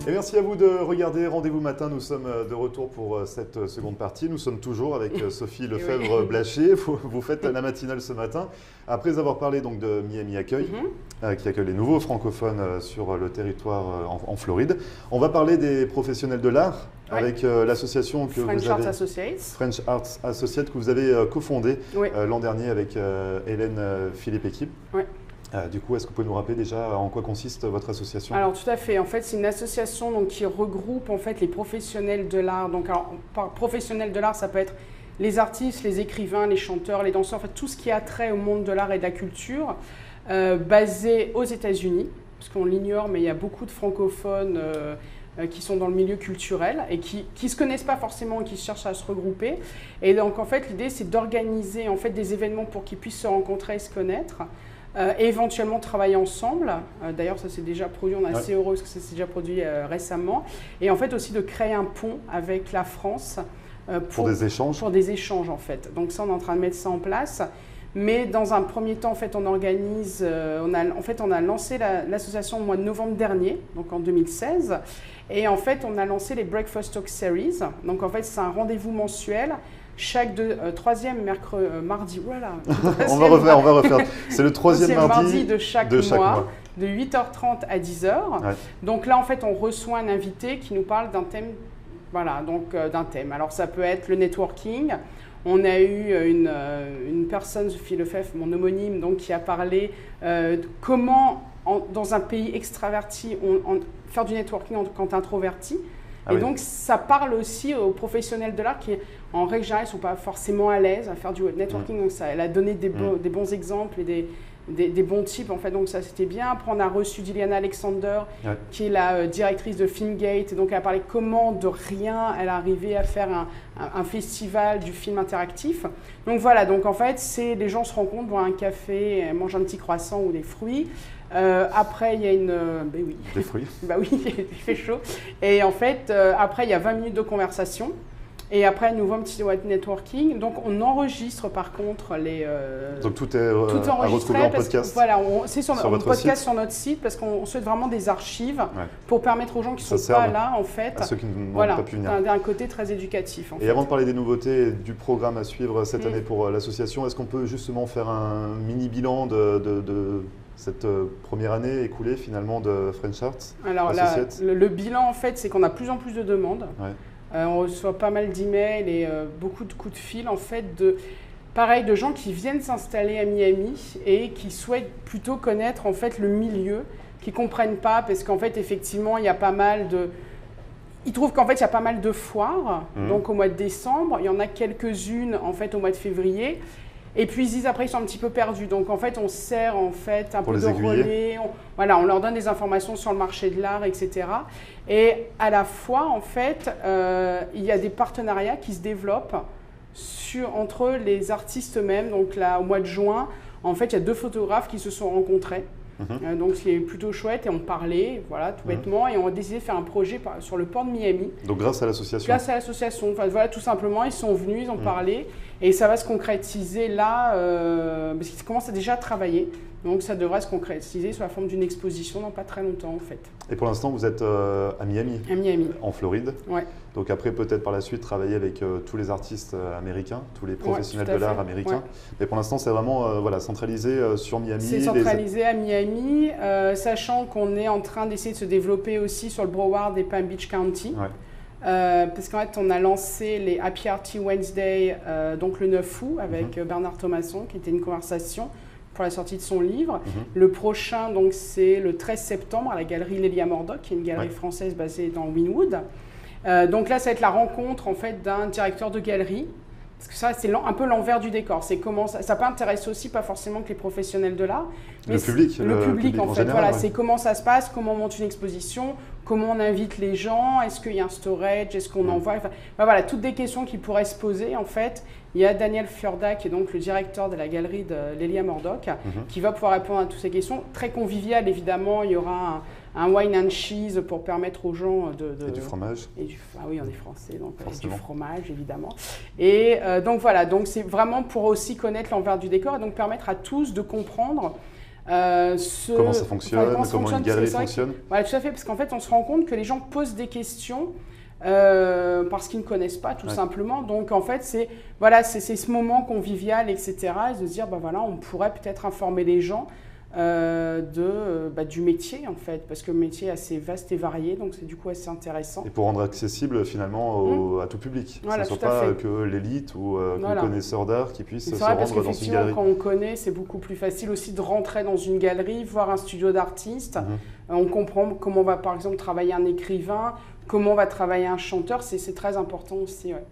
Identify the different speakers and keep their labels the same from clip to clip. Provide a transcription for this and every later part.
Speaker 1: Et merci à vous de regarder Rendez-vous Matin. Nous sommes de retour pour cette seconde partie. Nous sommes toujours avec Sophie Lefebvre-Blaché. Vous faites la matinale ce matin. Après avoir parlé donc de Miami Accueil, qui accueille les nouveaux francophones sur le territoire en Floride, on va parler des professionnels de l'art avec l'association que
Speaker 2: French
Speaker 1: vous avez,
Speaker 2: Arts Associates.
Speaker 1: French Arts Associates, que vous avez cofondée l'an dernier avec Hélène Philippe-Équipe. Du coup, est-ce que vous pouvez nous rappeler déjà en quoi consiste votre association?
Speaker 2: Alors tout à fait. En fait, c'est une association donc, qui regroupe en fait les professionnels de l'art. Donc, alors, par professionnels de l'art, ça peut être les artistes, les écrivains, les chanteurs, les danseurs, en fait, tout ce qui a trait au monde de l'art et de la culture, basé aux États-Unis, parce qu'on l'ignore, mais il y a beaucoup de francophones qui sont dans le milieu culturel et qui ne se connaissent pas forcément et qui cherchent à se regrouper. Et donc, en fait, l'idée, c'est d'organiser en fait, des événements pour qu'ils puissent se rencontrer et se connaître. Et éventuellement travailler ensemble. D'ailleurs, ça s'est déjà produit, on est assez heureux parce que ça s'est déjà produit récemment. Et en fait aussi de créer un pont avec la France
Speaker 1: pour des échanges.
Speaker 2: Pour des échanges en fait. Donc ça, on est en train de mettre ça en place. Mais dans un premier temps, en fait, on organise, on a lancé l'association au mois de novembre dernier, donc en 2016. Et en fait, on a lancé les Breakfast Talk Series. Donc en fait, c'est un rendez-vous mensuel. Chaque troisième mardi, voilà.
Speaker 1: on va refaire. C'est le troisième mardi
Speaker 2: de chaque mois, de 8h30 à 10h. Donc là, en fait, on reçoit un invité qui nous parle d'un thème. Voilà, donc d'un thème. Alors, ça peut être le networking. On a eu une personne, Sophie Lefebvre, mon homonyme, donc, qui a parlé comment, dans un pays extraverti, faire du networking quand introverti. Et donc, ça parle aussi aux professionnels de l'art qui, en règle générale, ne sont pas forcément à l'aise à faire du networking. Donc, elle a donné des bons exemples et des bons types. En fait, donc, ça, c'était bien. Après, on a reçu Diliana Alexander, qui est la directrice de Filmgate. Et donc, elle a parlé comment, de rien, elle est arrivée à faire un festival du film interactif. Donc, voilà. Donc, en fait, les gens se rencontrent, boivent un café, mangent un petit croissant ou des fruits. Après, il y a
Speaker 1: des fruits.
Speaker 2: Il fait chaud. Et en fait, après, il y a 20 minutes de conversation. Et après, nous voit un petit networking. Donc, on enregistre par contre les.
Speaker 1: Donc, tout est à retrouver en podcast.
Speaker 2: Voilà, c'est sur notre podcast sur notre site parce qu'on souhaite vraiment des archives pour permettre aux gens qui ne sont pas là, en fait.
Speaker 1: À ceux qui n'ont pas pu venir.
Speaker 2: D'un côté très éducatif.
Speaker 1: Et avant de parler des nouveautés et du programme à suivre cette année pour l'association, est-ce qu'on peut justement faire un mini bilan de cette première année écoulée finalement de French Arts Associates?
Speaker 2: Alors, le bilan, en fait, c'est qu'on a de plus en plus de demandes. On reçoit pas mal d'emails et beaucoup de coups de fil, en fait, de gens qui viennent s'installer à Miami et qui souhaitent plutôt connaître, en fait, le milieu, qui ne comprennent pas, parce qu'en fait, effectivement, il y a pas mal de... Ils trouvent qu'en fait, il y a pas mal de foires, donc au mois de décembre. Il y en a quelques-unes, en fait, au mois de février. Et puis ils disent après ils sont un petit peu perdus. Donc en fait on sert en fait un peu de relais. On leur donne des informations sur le marché de l'art, etc. Et à la fois en fait il y a des partenariats qui se développent entre les artistes eux-mêmes. Donc là au mois de juin, en fait il y a 2 photographes qui se sont rencontrés. Donc c'est plutôt chouette et on parlait, voilà, tout bêtement, et on a décidé de faire un projet sur le port de Miami.
Speaker 1: Donc grâce à l'association.
Speaker 2: Grâce à l'association, enfin, voilà, tout simplement, ils sont venus, ils ont parlé, et ça va se concrétiser là, parce qu'ils commencent à déjà travailler. Donc ça devrait se concrétiser sous la forme d'une exposition dans pas très longtemps en fait.
Speaker 1: Et pour l'instant vous êtes à Miami.
Speaker 2: À Miami.
Speaker 1: En Floride.
Speaker 2: Ouais.
Speaker 1: Donc après peut-être par la suite travailler avec tous les artistes américains, tous les professionnels de l'art américains. Mais pour l'instant c'est vraiment centralisé sur Miami.
Speaker 2: C'est centralisé à Miami, sachant qu'on est en train d'essayer de se développer aussi sur le Broward et Palm Beach County. Parce qu'en fait on a lancé les Happy Arty Wednesday donc le 9 août avec Bernard Thomasson qui était une conversation pour la sortie de son livre. Le prochain, donc, c'est le 13 septembre à la galerie Lélia Murdoch, qui est une galerie française basée dans Wynwood. Donc là, ça va être la rencontre en fait, d'un directeur de galerie. Parce que ça, c'est un peu l'envers du décor. C'est comment ça peut intéresser aussi, pas forcément que les professionnels de l'art, mais
Speaker 1: le public
Speaker 2: en fait.
Speaker 1: Général,
Speaker 2: voilà, c'est comment ça se passe, comment on monte une exposition, comment on invite les gens, est-ce qu'il y a un storage, est-ce qu'on envoie, voilà, toutes des questions qui pourraient se poser en fait. Il y a Daniel Fiorda, qui est donc le directeur de la galerie de Lélia Murdoch, qui va pouvoir répondre à toutes ces questions. Très convivial, évidemment. Il y aura un wine and cheese pour permettre aux gens
Speaker 1: Et du fromage.
Speaker 2: Ah oui, on est français, donc du fromage, évidemment. Et donc voilà, donc c'est vraiment pour aussi connaître l'envers du décor et donc permettre à tous de comprendre
Speaker 1: Comment ça fonctionne, comment une galerie fonctionne.
Speaker 2: Voilà, tout à fait, parce qu'en fait, on se rend compte que les gens posent des questions parce qu'ils ne connaissent pas, tout simplement. Donc, en fait, c'est ce moment convivial, etc. Et de se dire, voilà, on pourrait peut-être informer les gens du métier, en fait, parce que le métier est assez vaste et varié, donc c'est du coup assez intéressant.
Speaker 1: Et pour rendre accessible, finalement, à tout public.
Speaker 2: Voilà,
Speaker 1: que ce ne soit pas que l'élite ou que les connaisseurs d'art qui puissent se rendre dans une galerie.
Speaker 2: Quand on connaît, c'est beaucoup plus facile aussi de rentrer dans une galerie, voir un studio d'artistes. On comprend comment on va, par exemple, travailler un écrivain, comment on va travailler un chanteur, c'est très important aussi. Ouais.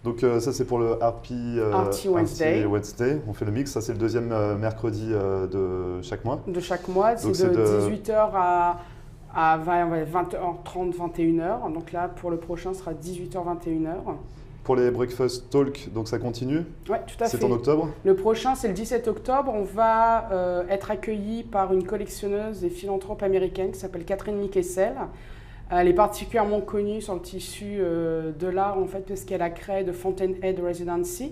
Speaker 1: Donc ça c'est pour le Arty Wednesday. On fait le mix, ça c'est le deuxième mercredi de chaque mois.
Speaker 2: De chaque mois, c'est de 18h à 20h30, 21h. Donc là pour le prochain, ce sera 18h, 21h.
Speaker 1: Pour les Breakfast Talk, donc ça continue?
Speaker 2: Oui, tout à fait.
Speaker 1: C'est en octobre?
Speaker 2: Le prochain, c'est le 17 octobre. On va être accueillis par une collectionneuse et philanthrope américaine qui s'appelle Catherine Mikessel. Elle est particulièrement connue sur le tissu de l'art, en fait, parce qu'elle a créé The Fountainhead Residency.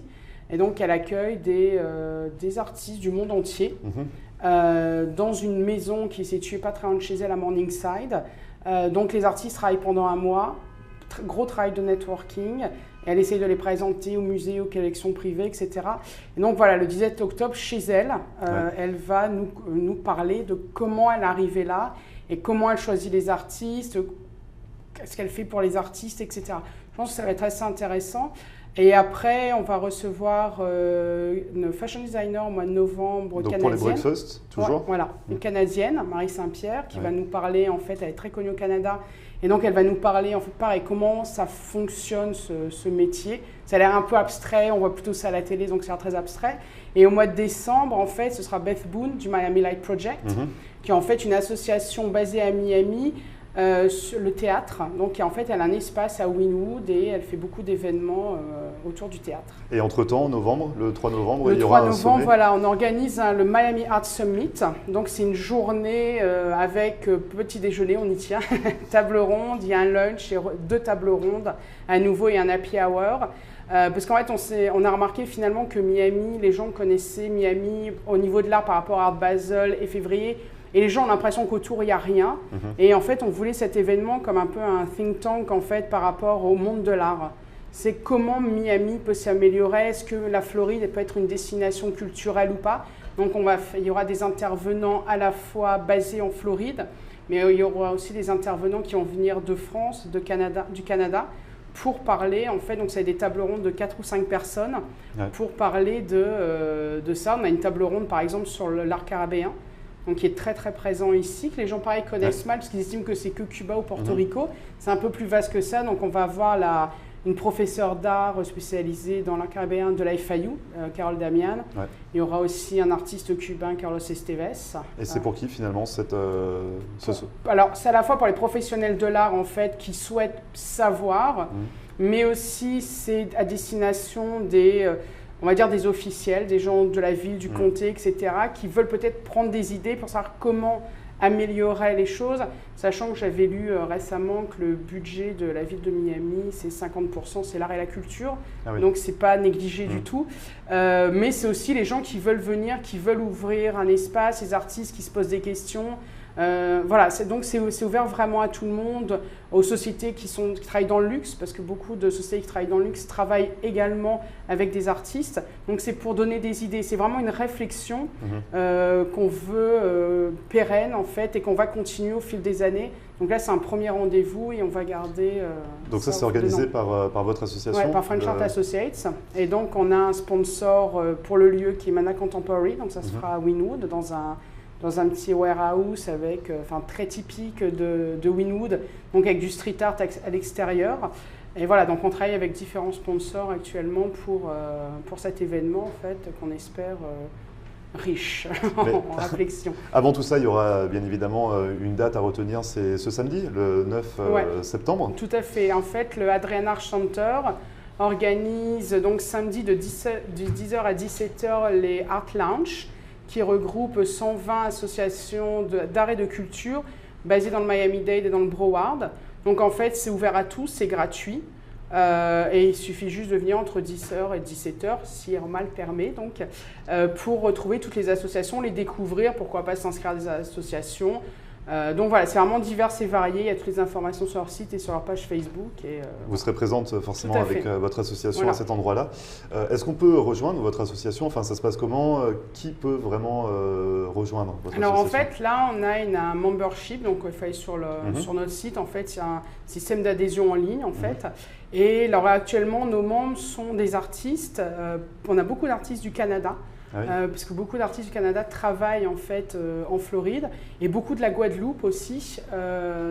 Speaker 2: Et donc, elle accueille des artistes du monde entier dans une maison qui est située pas très loin de chez elle, à Morningside. Donc, les artistes travaillent pendant un mois. Gros travail de networking. Et elle essaye de les présenter au musée, aux collections privées, etc. Et donc, voilà, le 17 octobre, chez elle, elle va nous parler de comment elle est arrivée là et comment elle choisit les artistes, qu'est-ce qu'elle fait pour les artistes, etc. Je pense que ça va être assez intéressant. Et après, on va recevoir une fashion designer au mois de novembre,
Speaker 1: donc
Speaker 2: canadienne.
Speaker 1: Pour les breakfasts, toujours
Speaker 2: Voilà, une canadienne, Marie Saint-Pierre, qui va nous parler, en fait, elle est très connue au Canada. Et donc, elle va nous parler, en fait, pareil, comment ça fonctionne, ce métier. Ça a l'air un peu abstrait, on voit plutôt ça à la télé, donc ça a l'air très abstrait. Et au mois de décembre, en fait, ce sera Beth Boone du Miami Light Project, qui est en fait une association basée à Miami, sur le théâtre. Donc, en fait, elle a un espace à Wynwood et elle fait beaucoup d'événements autour du théâtre.
Speaker 1: Et entre-temps, novembre, le 3 novembre,
Speaker 2: il y aura un sommet. Le 3 novembre, voilà, on organise le Miami Art Summit. Donc, c'est une journée avec petit déjeuner, on y tient, table ronde, il y a un lunch et 2 tables rondes à nouveau et un happy hour. Parce qu'en fait, on a remarqué finalement que Miami, les gens connaissaient Miami au niveau de l'art par rapport à Art Basel et février. Et les gens ont l'impression qu'autour, il n'y a rien. Et en fait, on voulait cet événement comme un peu un think tank en fait, par rapport au monde de l'art. C'est comment Miami peut s'améliorer. Est-ce que la Floride peut être une destination culturelle ou pas? Donc, il y aura des intervenants à la fois basés en Floride, mais il y aura aussi des intervenants qui vont venir de France, du Canada, pour parler, en fait, donc c'est des tables rondes de 4 ou 5 personnes pour parler de ça. On a une table ronde, par exemple, sur l'art caribéen. Donc, qui est très très présent ici, que les gens pareil connaissent mal parce qu'ils estiment que c'est que Cuba ou Porto Rico. C'est un peu plus vaste que ça, donc on va avoir une professeure d'art spécialisée dans l'art caribéen de la FIU, Carole Damian. Il y aura aussi un artiste cubain, Carlos Esteves. Et
Speaker 1: c'est pour qui finalement
Speaker 2: Alors, c'est à la fois pour les professionnels de l'art en fait qui souhaitent savoir, mais aussi c'est à destination on va dire des officiels, des gens de la ville, du comté, etc., qui veulent peut-être prendre des idées pour savoir comment améliorer les choses, sachant que j'avais lu récemment que le budget de la ville de Miami, c'est 50%, c'est l'art et la culture, donc c'est pas négligé du tout. Mais c'est aussi les gens qui veulent venir, qui veulent ouvrir un espace, les artistes qui se posent des questions. Voilà, donc c'est ouvert vraiment à tout le monde, aux sociétés qui travaillent dans le luxe, parce que beaucoup de sociétés qui travaillent dans le luxe travaillent également avec des artistes. Donc c'est pour donner des idées. C'est vraiment une réflexion qu'on veut pérenne en fait et qu'on va continuer au fil des années. Donc là c'est un premier rendez-vous et on va garder.
Speaker 1: Donc ça c'est organisé par votre association?
Speaker 2: Oui, par French Art Associates. Et donc on a un sponsor pour le lieu qui est Mana Contemporary. Donc ça se fera à Wynwood dans un petit warehouse avec, très typique de Wynwood, donc avec du street art à l'extérieur. Et voilà, donc on travaille avec différents sponsors actuellement pour cet événement, en fait, qu'on espère riche en réflexion.
Speaker 1: Avant tout ça, il y aura bien évidemment une date à retenir, c'est ce samedi, le 9 septembre.
Speaker 2: Tout à fait. En fait, le Adrian Arch Center organise donc samedi de 10h à 17h les Art Lounge, qui regroupe 120 associations d'art et de culture basées dans le Miami-Dade et dans le Broward. Donc en fait, c'est ouvert à tous, c'est gratuit. Et il suffit juste de venir entre 10h et 17h, si Irma le permet, donc, pour retrouver toutes les associations, les découvrir, pourquoi pas s'inscrire à des associations. Donc voilà, c'est vraiment divers et varié. Il y a toutes les informations sur leur site et sur leur page Facebook.
Speaker 1: Vous serez présente forcément avec votre association à cet endroit-là. Est-ce qu'on peut rejoindre votre association? Enfin, ça se passe comment? Qui peut vraiment rejoindre votre association?
Speaker 2: Alors en fait, là, on a un membership. Donc il faut aller sur notre site. En fait, il y a un système d'adhésion en ligne, en fait. Et alors, actuellement, nos membres sont des artistes. On a beaucoup d'artistes du Canada. Ah oui. Parce que beaucoup d'artistes du Canada travaillent en fait en Floride et beaucoup de la Guadeloupe aussi,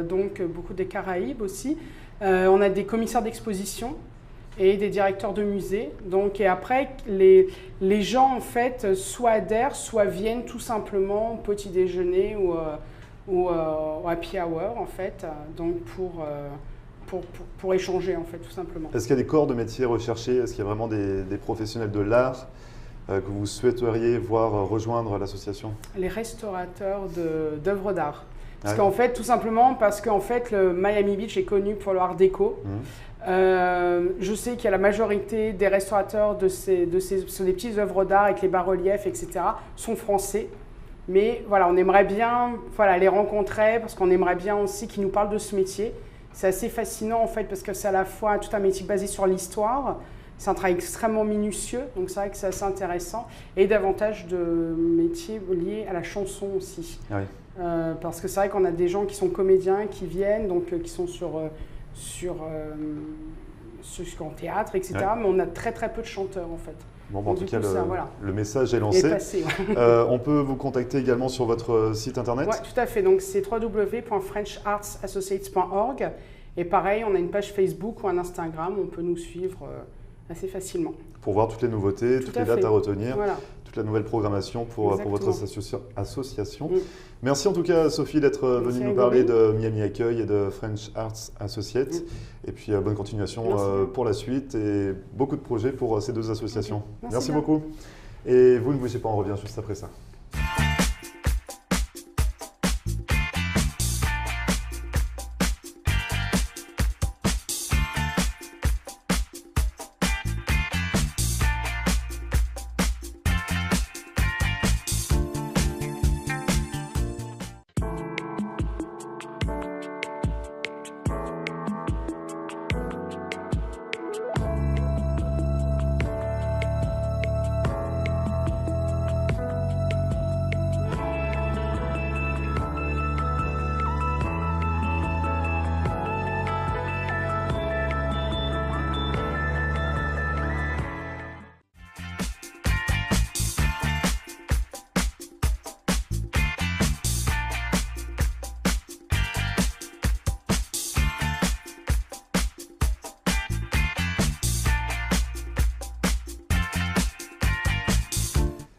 Speaker 2: donc beaucoup des Caraïbes aussi. On a des commissaires d'exposition et des directeurs de musées. Donc, et après, les gens en fait soit adhèrent, soit viennent tout simplement au petit déjeuner ou au happy hour en fait, donc pour échanger en fait tout simplement.
Speaker 1: Est-ce qu'il y a des corps de métiers recherchés? Est-ce qu'il y a vraiment des professionnels de l'art que vous souhaiteriez voir rejoindre l'association? Les
Speaker 2: restaurateurs d'œuvres d'art. Parce qu'en fait, tout simplement parce qu'en fait, le Miami Beach est connu pour le art déco. Je sais qu'il y a la majorité des restaurateurs sur des petites œuvres d'art avec les bas-reliefs, etc., sont français. Mais voilà, on aimerait bien les rencontrer parce qu'on aimerait bien aussi qu'ils nous parlent de ce métier. C'est assez fascinant en fait parce que c'est à la fois tout un métier basé sur l'histoire. C'est un travail extrêmement minutieux, donc c'est vrai que c'est assez intéressant. Et davantage de métiers liés à la chanson aussi. Ah oui. Parce que c'est vrai qu'on a des gens qui sont comédiens, qui viennent, donc qui sont en théâtre, etc. Ouais. Mais on a très très peu de chanteurs en fait.
Speaker 1: Bon, en tout cas, le message est lancé.
Speaker 2: Passé, ouais.
Speaker 1: On peut vous contacter également sur votre site internet?
Speaker 2: Oui, tout à fait. Donc c'est www.frenchartsassociates.org. Et pareil, on a une page Facebook ou un Instagram, on peut nous suivre assez facilement.
Speaker 1: Pour voir toutes les nouveautés, toutes les dates à retenir, toute la nouvelle programmation pour votre association. Merci en tout cas Sophie d'être venue nous parler de Miami Accueil et de French Arts Associates. Et puis bonne continuation pour la suite et beaucoup de projets pour ces deux associations. Merci beaucoup. Et vous ne bougez pas, on revient juste après ça.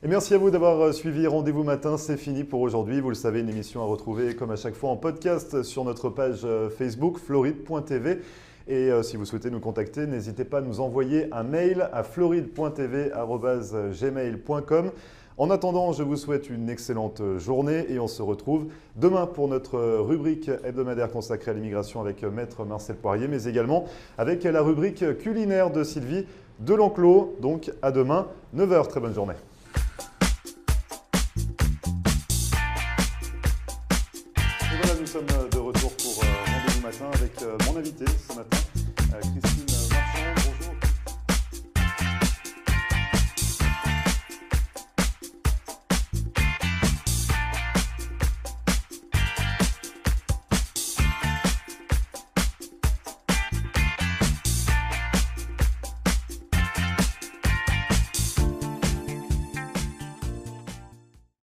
Speaker 1: Et merci à vous d'avoir suivi Rendez-vous Matin, c'est fini pour aujourd'hui. Vous le savez, une émission à retrouver comme à chaque fois en podcast sur notre page Facebook floride.tv. Et si vous souhaitez nous contacter, n'hésitez pas à nous envoyer un mail à floride.tv@gmail.com. En attendant, je vous souhaite une excellente journée et on se retrouve demain pour notre rubrique hebdomadaire consacrée à l'immigration avec Maître Marcel Poirier, mais également avec la rubrique culinaire de Sylvie Delenclos. Donc à demain, 9h. Très bonne journée. Nous sommes de retour pour Rendez-vous Matin avec mon invité ce matin, Christine